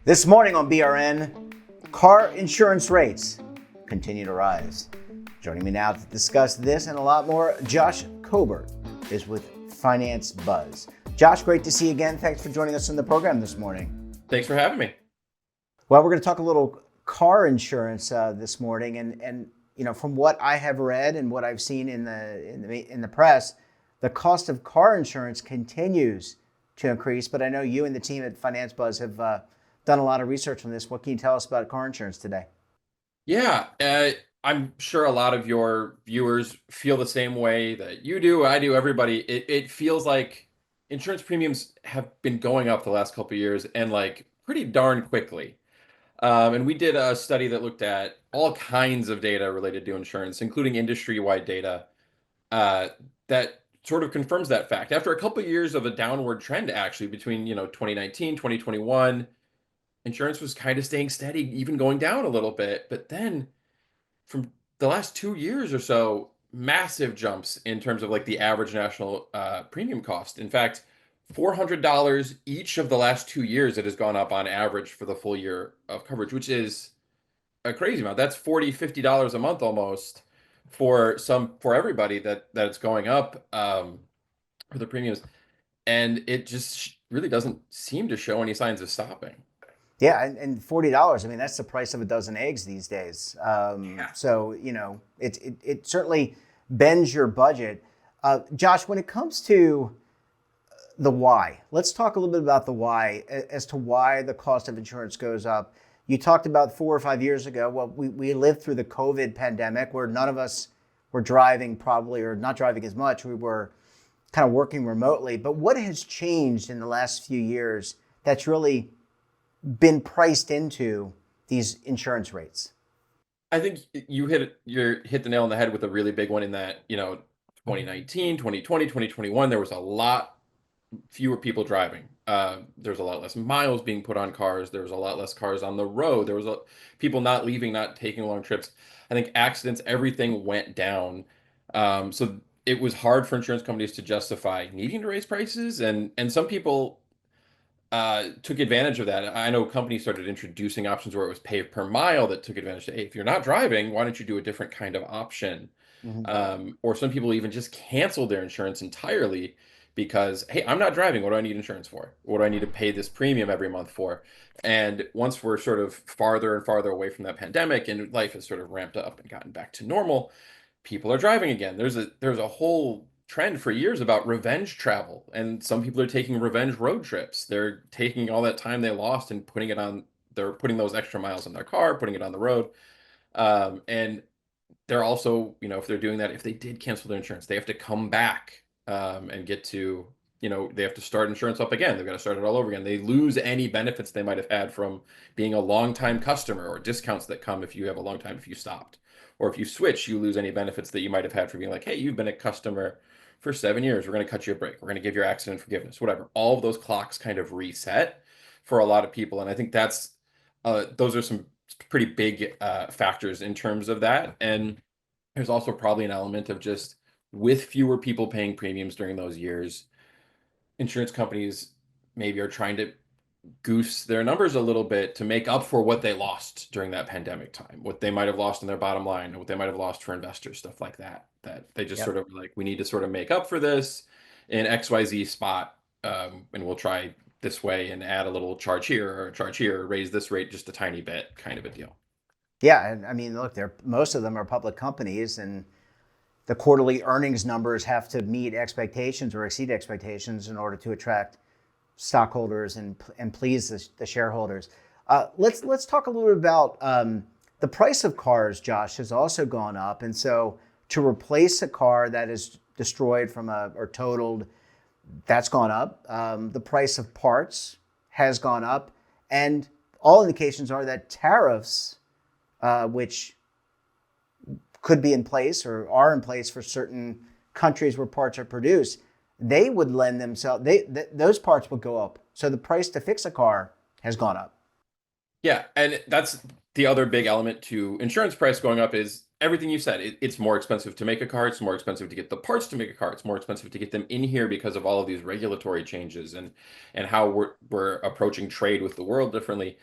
This morning on BRN, car insurance rates continue to rise. Joining me now to discuss this and a lot more, Josh Koebert is with Finance Buzz. Josh, great to see you again. Thanks for joining us on the program this morning. Thanks for having me. Well, we're going to talk a little car insurance this morning, and you know, from what I have read and what I've seen in the press, the cost of car insurance continues to increase. But I know you and the team at Finance Buzz have done a lot of research on this. What can you tell us about car insurance today? Yeah, I'm sure a lot of your viewers feel the same way that you do. I do. Everybody. It feels like insurance premiums have been going up the last couple of years and like pretty darn quickly. And we did a study that looked at all kinds of data related to insurance, including industry-wide data, uh, that sort of confirms that fact. After a couple of years of a downward trend, actually, between 2019, 2021. Insurance was kind of staying steady, even going down a little bit. But then from the last 2 years or so, massive jumps in terms of like the average national premium cost. In fact, $400 each of the last 2 years it has gone up on average for the full year of coverage, which is a crazy amount. That's $40, $50 a month almost for everybody that it's going up for the premiums. And it just really doesn't seem to show any signs of stopping. Yeah, and $40. I mean, that's the price of a dozen eggs these days. Yeah. So you know, it certainly bends your budget. Josh, when it comes to the why, let's talk a little bit about the why as to why the cost of insurance goes up. You talked about 4 or 5 years ago. Well, we lived through the COVID pandemic where none of us were driving probably, or not driving as much. We were kind of working remotely. But what has changed in the last few years that's really been priced into these insurance rates? I think you hit the nail on the head with a really big one in that, 2019, 2020, 2021, there was a lot fewer people driving. There's a lot less miles being put on cars. There was a lot less cars on the road. There was people not leaving, not taking long trips. I think accidents, everything went down. So it was hard for insurance companies to justify needing to raise prices, and some people took advantage of that. I know companies started introducing options where it was pay per mile that took advantage of, hey, if you're not driving, why don't you do a different kind of option? Mm-hmm. Or some people even just canceled their insurance entirely because, hey, I'm not driving. What do I need insurance for? What do I need to pay this premium every month for? And once we're sort of farther and farther away from that pandemic and life has sort of ramped up and gotten back to normal, people are driving again. There's a whole trend for years about revenge travel, and some people are taking revenge road trips. They're taking all that time they lost and they're putting those extra miles in their car, putting it on the road. And they're also, if they're doing that, if they did cancel their insurance, they have to come back and get to, they have to start insurance up again. They've got to start it all over again. They lose any benefits they might have had from being a longtime customer, or discounts that come if you have a long time, if you stopped. Or if you switch, you lose any benefits that you might have had for being like, hey, you've been a customer for 7 years. We're going to cut you a break. We're going to give your accident forgiveness, whatever. All of those clocks kind of reset for a lot of people. And I think those are some pretty big factors in terms of that. And there's also probably an element of just with fewer people paying premiums during those years, insurance companies maybe are trying to goose their numbers a little bit to make up for what they lost during that pandemic time, what they might have lost in their bottom line, what they might have lost for investors, stuff like that. That they just Yep. sort of like, we need to sort of make up for this in XYZ spot, and we'll try this way and add a little charge here or a charge here, or raise this rate just a tiny bit, kind of a deal. Yeah, and I mean, look, most of them are public companies, and the quarterly earnings numbers have to meet expectations or exceed expectations in order to attract stockholders and please the shareholders. Let's talk a little bit about the price of cars. Josh, has also gone up, and so to replace a car that is destroyed or totaled, that's gone up. The price of parts has gone up, and all indications are that tariffs, which could be in place or are in place for certain countries where parts are produced, they would lend themselves, those parts would go up. So the price to fix a car has gone up. Yeah, and that's the other big element to insurance price going up is everything you said. It's more expensive to make a car. It's more expensive to get the parts to make a car. It's more expensive to get them in here because of all of these regulatory changes and how we're approaching trade with the world differently.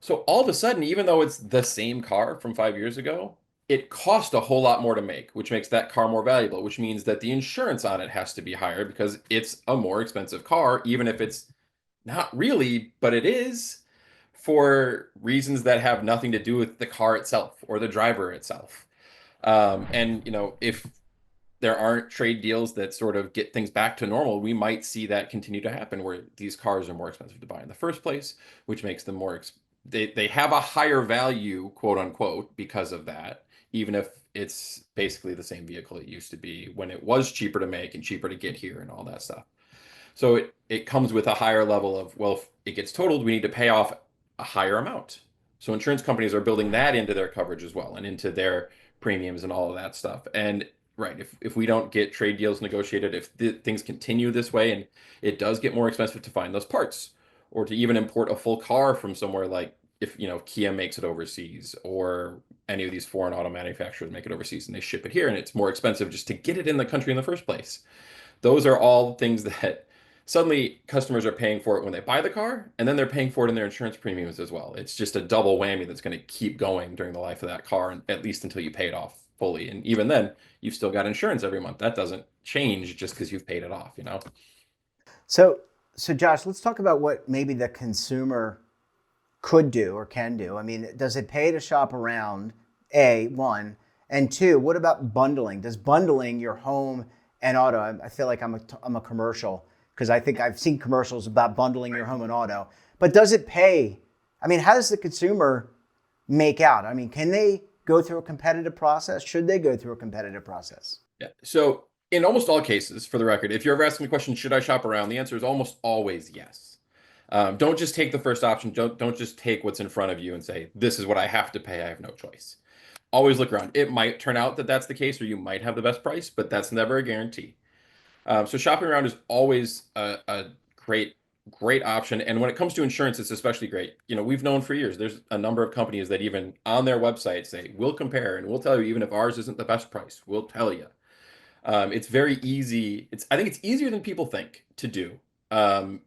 So all of a sudden, even though it's the same car from 5 years ago, it cost a whole lot more to make, which makes that car more valuable, which means that the insurance on it has to be higher because it's a more expensive car, even if it's not really, but it is for reasons that have nothing to do with the car itself or the driver itself. And if there aren't trade deals that sort of get things back to normal, we might see that continue to happen where these cars are more expensive to buy in the first place, which makes them they have a higher value, quote unquote, because of that, even if it's basically the same vehicle it used to be when it was cheaper to make and cheaper to get here and all that stuff. So it comes with a higher level of, well, if it gets totaled, we need to pay off a higher amount. So insurance companies are building that into their coverage as well and into their premiums and all of that stuff. And right, if we don't get trade deals negotiated, if things continue this way and it does get more expensive to find those parts or to even import a full car from somewhere like if Kia makes it overseas or any of these foreign auto manufacturers make it overseas and they ship it here and it's more expensive just to get it in the country in the first place. Those are all things that suddenly customers are paying for it when they buy the car, and then they're paying for it in their insurance premiums as well. It's just a double whammy that's going to keep going during the life of that car, and at least until you pay it off fully. And even then, you've still got insurance every month. That doesn't change just because you've paid it off. So, so Josh, let's talk about what maybe the consumer could do or can do. I mean, does it pay to shop around? A, one, and two, what about bundling? Does bundling your home and auto? I feel like I'm a commercial because I think I've seen commercials about bundling your home and auto. But does it pay? I mean, how does the consumer make out? I mean, can they go through a competitive process? Should they go through a competitive process? Yeah. So in almost all cases, for the record, if you're ever asking the question, should I shop around? The answer is almost always yes. Don't just take the first option. Don't just take what's in front of you and say, this is what I have to pay. I have no choice. Always look around. It might turn out that that's the case, or you might have the best price, but that's never a guarantee. So shopping around is always a great option. And when it comes to insurance, it's especially great. We've known for years, there's a number of companies that even on their website say, we'll compare and we'll tell you, even if ours isn't the best price, we'll tell you. It's very easy. I think it's easier than people think to do.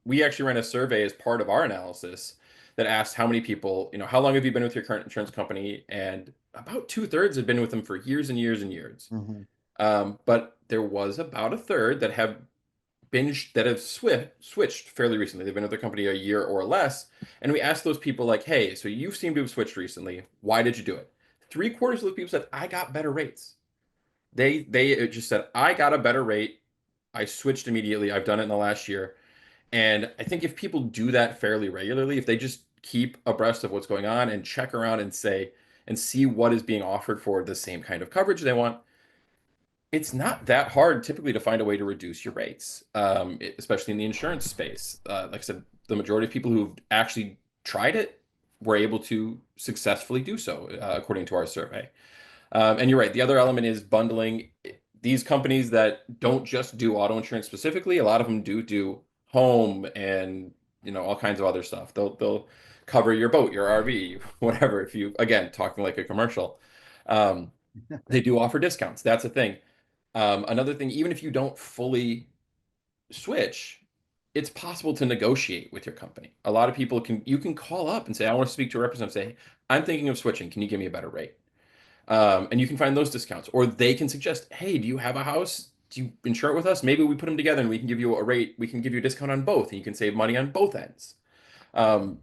We actually ran a survey as part of our analysis that asked how many people, how long have you been with your current insurance company? And about 2/3 had been with them for years and years and years. Mm-hmm. But there was about a third that have switched fairly recently. They've been with their company a year or less. And we asked those people like, hey, so you seem to have switched recently. Why did you do it? 3/4 of the people said, I got better rates. They just said, I got a better rate. I switched immediately. I've done it in the last year. And I think if people do that fairly regularly, if they just keep abreast of what's going on and check around and see what is being offered for the same kind of coverage they want, it's not that hard typically to find a way to reduce your rates, especially in the insurance space. Like I said, the majority of people who've actually tried it were able to successfully do so, according to our survey. And you're right. The other element is bundling. These companies that don't just do auto insurance specifically, a lot of them do home and all kinds of other stuff. They'll cover your boat, your RV, whatever. If you again talking like a commercial, um, they do offer discounts. That's a thing. Another thing, even if you don't fully switch, it's possible to negotiate with your company. A lot of people you can call up and say, I want to speak to a representative, say, I'm thinking of switching. Can you give me a better rate? And you can find those discounts, or they can suggest, hey, do you have a house? Do you insure it with us? Maybe we put them together and we can give you a rate. We can give you a discount on both, and you can save money on both ends.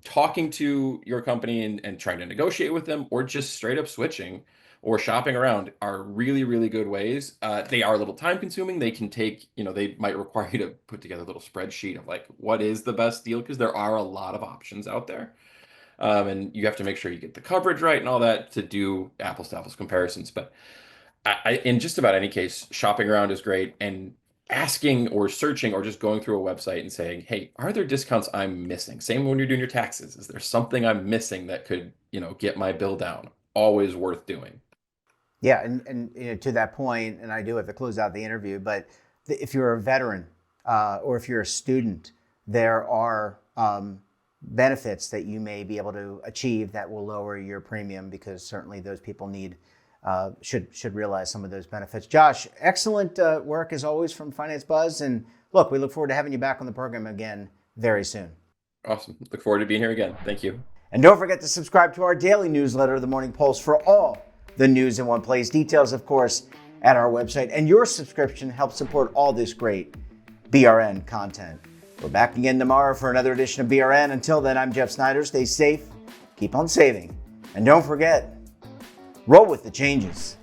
Talking to your company and trying to negotiate with them, or just straight up switching or shopping around are really, really good ways. They are a little time consuming. They can take, they might require you to put together a little spreadsheet of like, what is the best deal? Because there are a lot of options out there. And you have to make sure you get the coverage right and all that to do apples to apples comparisons. But in just about any case, shopping around is great. And asking or searching or just going through a website and saying, hey, are there discounts I'm missing? Same when you're doing your taxes. Is there something I'm missing that could, get my bill down? Always worth doing. Yeah, and to that point, and I do have to close out the interview, but if you're a veteran or if you're a student, there are benefits that you may be able to achieve that will lower your premium because certainly those people need should realize some of those benefits. Josh, excellent work as always from Finance Buzz. And look, we look forward to having you back on the program again very soon. Awesome. Look forward to being here again. Thank you. And don't forget to subscribe to our daily newsletter, The Morning Pulse, for all the news in one place. Details, of course, at our website. And your subscription helps support all this great BRN content. We're back again tomorrow for another edition of BRN. Until then, I'm Jeff Snyder. Stay safe, keep on saving, and don't forget, roll with the changes.